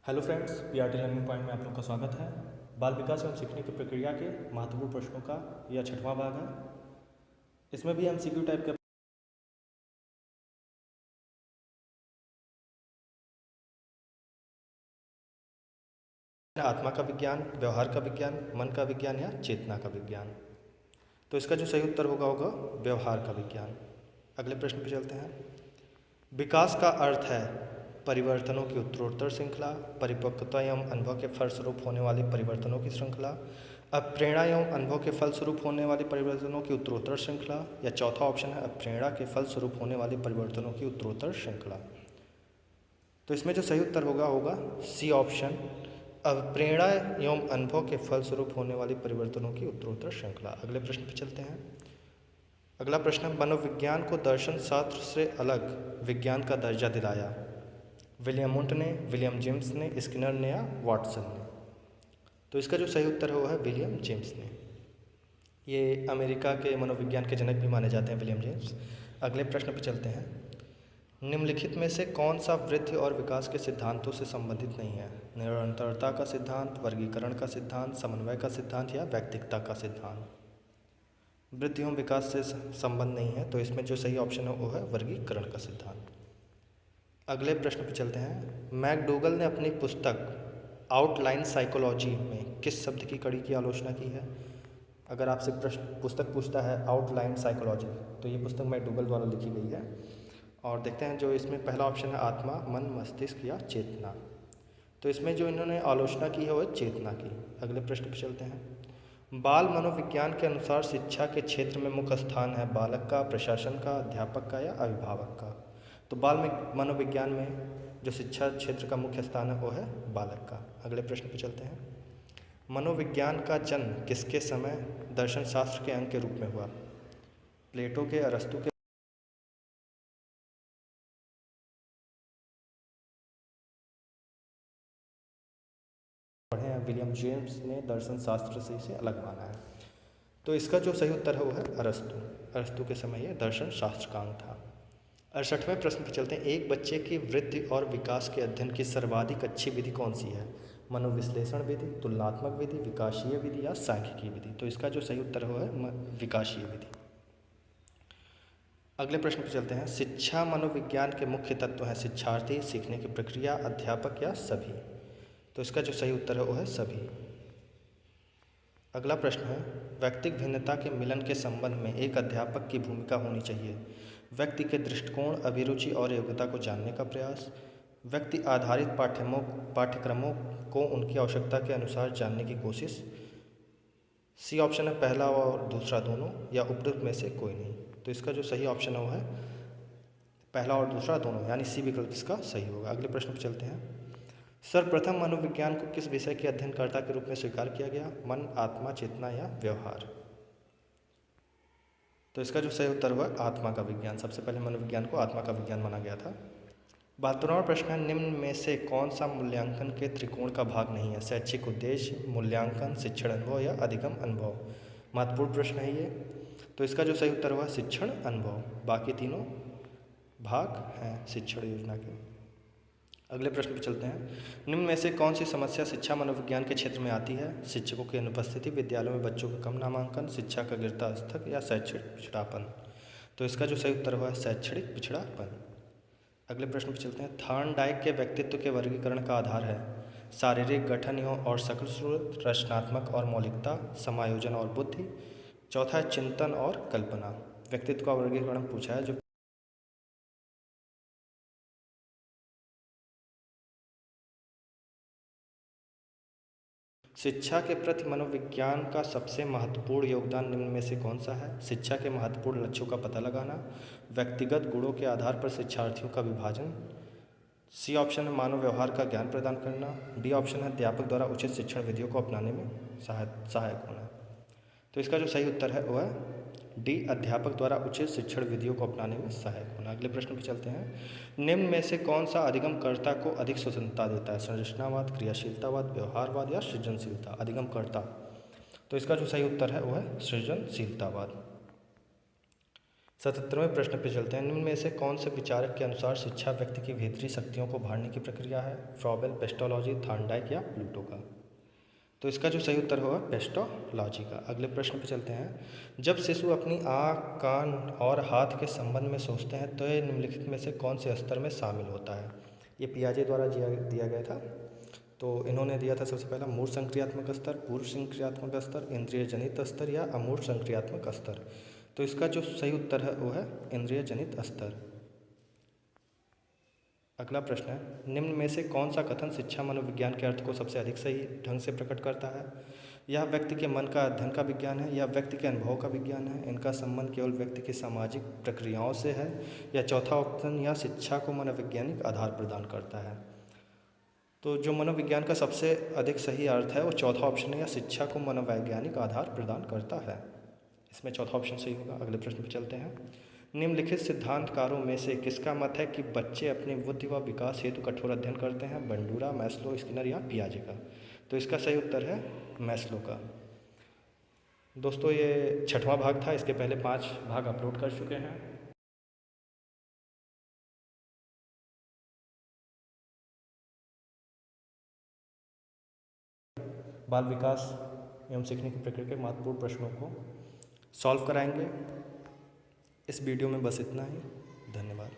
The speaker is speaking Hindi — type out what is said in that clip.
Hello friends, PRT learning point में आप लोग का स्वागत है। बाल विकास एवं सीखने की प्रक्रिया के महत्वपूर्ण प्रश्नों का यह 6वां भाग है। इसमें भी एमसीक्यू टाइप के आत्मा का विज्ञान, व्यवहार का विज्ञान, मन का विज्ञान या चेतना का विज्ञान। तो इसका जो सही उत्तर होगा व्यवहार का विज्ञान। अगले प्रश्न पे चलते हैं। विकास का अर्थ है परिवर्तनों की उत्तरोत्तर श्रृंखला, परिपक्वता एवं अनुभव के फलस्वरूप होने वाले परिवर्तनों की श्रृंखला, अप्रेरणा एवं अनुभव के फलस्वरूप होने वाले परिवर्तनों की उत्तरोत्तर श्रृंखला, या चौथा ऑप्शन है अप्रेरणा के फलस्वरूप होने वाले परिवर्तनों की उत्तरोत्तर श्रृंखला। तो इसमें जो सही उत्तर होगा सी ऑप्शन, अप्रेरणा एवं अनुभव के फलस्वरूप होने वाले परिवर्तनों की उत्तरोत्तर श्रृंखला। अगले प्रश्न पर चलते हैं। अगला प्रश्न है, मनोविज्ञान को दर्शन शास्त्र से अलग विज्ञान का दर्जा दिलाया? विलियम वुंट ने, विलियम जेम्स ने, स्किनर ने या वाटसन ने? तो इसका जो सही उत्तर है वो है विलियम जेम्स ने। ये अमेरिका के मनोविज्ञान के जनक भी माने जाते हैं विलियम जेम्स। अगले प्रश्न पर चलते हैं। निम्नलिखित में से कौन सा वृद्धि और विकास के सिद्धांतों से संबंधित नहीं है? निरंतरता का सिद्धांत, वर्गीकरण का सिद्धांत, समन्वय का सिद्धांत या व्यक्तिकता का सिद्धांत? वृद्धि एवं विकास से संबंध नहीं है, तो इसमें जो सही ऑप्शन है वो है वर्गीकरण का सिद्धांत। अगले प्रश्न पर चलते हैं। मैकडूगल ने अपनी पुस्तक आउटलाइन साइकोलॉजी में किस शब्द की कड़ी की आलोचना की है? अगर आपसे प्रश्न पुस्तक पूछता है आउटलाइन साइकोलॉजी, तो ये पुस्तक मैकडूगल द्वारा लिखी गई है। और देखते हैं जो इसमें पहला ऑप्शन है आत्मा, मन, मस्तिष्क या चेतना। तो इसमें जो इन्होंने आलोचना की है वो चेतना की। अगले प्रश्न पर चलते हैं। बाल मनोविज्ञान के अनुसार शिक्षा के क्षेत्र में मुख्य स्थान है बालक का, प्रशासन का, अध्यापक का या अभिभावक का? तो बाल मनोविज्ञान में जो शिक्षा क्षेत्र का मुख्य स्थान है वो है बालक का। अगले प्रश्न पर चलते हैं। मनोविज्ञान का जन्म किसके समय दर्शन शास्त्र के अंग के रूप में हुआ? प्लेटो के, अरस्तु के? पढ़े हैं, विलियम जेम्स ने दर्शन शास्त्र से इसे अलग माना है। तो इसका जो सही उत्तर है वो है अरस्तु। अरस्तु के समय यह दर्शन शास्त्र का अंग था। 68वें प्रश्न पर चलते हैं। एक बच्चे की वृद्धि और विकास के अध्ययन की सर्वाधिक अच्छी विधि कौन सी है? मनोविश्लेषण विधि, तुलनात्मक विधि, विकासीय विधि या सांख्यिकीय विधि? तो इसका जो सही उत्तर है विकासीय विधि। अगले प्रश्न पर चलते हैं। शिक्षा मनोविज्ञान के मुख्य तत्व हैं शिक्षार्थी, सीखने की प्रक्रिया, अध्यापक या सभी? तो इसका जो सही उत्तर है वो है सभी। अगला प्रश्न है। व्यक्तिगत भिन्नता के मिलन के संबंध में एक अध्यापक की भूमिका होनी चाहिए? व्यक्ति के दृष्टिकोण, अभिरुचि और योग्यता को जानने का प्रयास, व्यक्ति आधारित पाठ्यक्रमों को उनकी आवश्यकता के अनुसार जानने की कोशिश, सी ऑप्शन है पहला और दूसरा दोनों, या उपरोक्त में से कोई नहीं? तो इसका जो सही ऑप्शन है वो है पहला और दूसरा दोनों, यानी सी विकल्प इसका सही होगा। अगले प्रश्न पर चलते हैं। सर्वप्रथम मनोविज्ञान को किस विषय के अध्ययनकर्ता के रूप में स्वीकार किया गया? मन, आत्मा, चेतना या व्यवहार? तो इसका जो सही उत्तर हुआ आत्मा का विज्ञान। सबसे पहले मनोविज्ञान को आत्मा का विज्ञान माना गया था। 72वां प्रश्न है। निम्न में से कौन सा मूल्यांकन के त्रिकोण का भाग नहीं है? शैक्षिक उद्देश्य, मूल्यांकन, शिक्षण अनुभव या अधिगम अनुभव? महत्वपूर्ण प्रश्न है ये। तो इसका जो सही उत्तर हुआ शिक्षण अनुभव। बाकी तीनों भाग हैं शिक्षण योजना के। अगले प्रश्न पर चलते हैं। निम्न में से कौन सी समस्या शिक्षा मनोविज्ञान के क्षेत्र में आती है? शिक्षकों की अनुपस्थिति, विद्यालयों में बच्चों का कम नामांकन, शिक्षा का गिरता स्तर या शैक्षणिक पिछड़ापन? तो इसका जो सही उत्तर हुआ है शैक्षणिक पिछड़ापन। अगले प्रश्न पर चलते हैं। थॉर्नडाइक के व्यक्तित्व के वर्गीकरण का आधार है शारीरिक गठन और शकल सूरत, रचनात्मक और मौलिकता, समायोजन और बुद्धि, चौथा है चिंतन और कल्पना। व्यक्तित्व का वर्गीकरण पूछा है जो शिक्षा के प्रति मनोविज्ञान का सबसे महत्वपूर्ण योगदान निम्न में से कौन सा है? शिक्षा के महत्वपूर्ण लक्ष्यों का पता लगाना, व्यक्तिगत गुणों के आधार पर शिक्षार्थियों का विभाजन, सी ऑप्शन है मानव व्यवहार का ज्ञान प्रदान करना, डी ऑप्शन है अध्यापक द्वारा उचित शिक्षण विधियों को अपनाने में सहायक होना? तो इसका जो सही उत्तर है वह है डी, अध्यापक द्वारा उचित शिक्षण विधियों को अपनाने में सहायक होना। अगले प्रश्न पर चलते हैं। निम्न में से कौन सा अधिगमकर्ता को अधिक स्वतंत्रता देता है? संरचनावाद, क्रियाशीलतावाद, व्यवहारवाद या सृजनशीलता? अधिगमकर्ता। तो इसका जो सही उत्तर है वह है सृजनशीलतावाद। 77वें प्रश्न पे चलते हैं। निम्न में से कौन से विचारक के अनुसार शिक्षा व्यक्ति की भीतरी शक्तियों को उभारने की प्रक्रिया है? फ्रॉबेल, पेस्टोलॉजी, थार्नडाइक या प्लूटो का? तो इसका जो सही उत्तर होगा पेस्टोलॉजी का। अगले प्रश्न पे चलते हैं। जब शिशु अपनी आँख, कान और हाथ के संबंध में सोचते हैं तो ये निम्नलिखित में से कौन से स्तर में शामिल होता है? ये पियाजे द्वारा दिया गया था। तो इन्होंने दिया था सबसे पहला मूर्त संक्रियात्मक स्तर, पूर्व संक्रियात्मक स्तर, इंद्रिय जनित स्तर या अमूर्त संक्रियात्मक स्तर। तो इसका जो सही उत्तर है वो है इंद्रिय जनित स्तर। अगला प्रश्न है, निम्न में से कौन सा कथन शिक्षा मनोविज्ञान के अर्थ को सबसे अधिक सही ढंग से प्रकट करता है? यह व्यक्ति के मन का अध्ययन का विज्ञान है या व्यक्ति के अनुभव का विज्ञान है? इनका संबंध केवल व्यक्ति की सामाजिक प्रक्रियाओं से है? या चौथा ऑप्शन, या शिक्षा को मनोवैज्ञानिक आधार प्रदान करता है? तो जो मनोविज्ञान का सबसे अधिक सही अर्थ है वो चौथा ऑप्शन है, या शिक्षा को मनोवैज्ञानिक आधार प्रदान करता है। इसमें चौथा ऑप्शन सही होगा। अगले प्रश्न पर चलते हैं। निम्नलिखित सिद्धांतकारों में से किसका मत है कि बच्चे अपनी बुद्धि व विकास हेतु कठोर अध्ययन करते हैं? बंडूरा, मैस्लो, स्किनर या पियाजे का? तो इसका सही उत्तर है मैस्लो का। दोस्तों ये 6वां भाग था, इसके पहले 5 भाग अपलोड कर चुके हैं। बाल विकास एवं सीखने की प्रक्रिया के महत्वपूर्ण प्रश्नों को सॉल्व कराएंगे। इस वीडियो में बस इतना ही। धन्यवाद।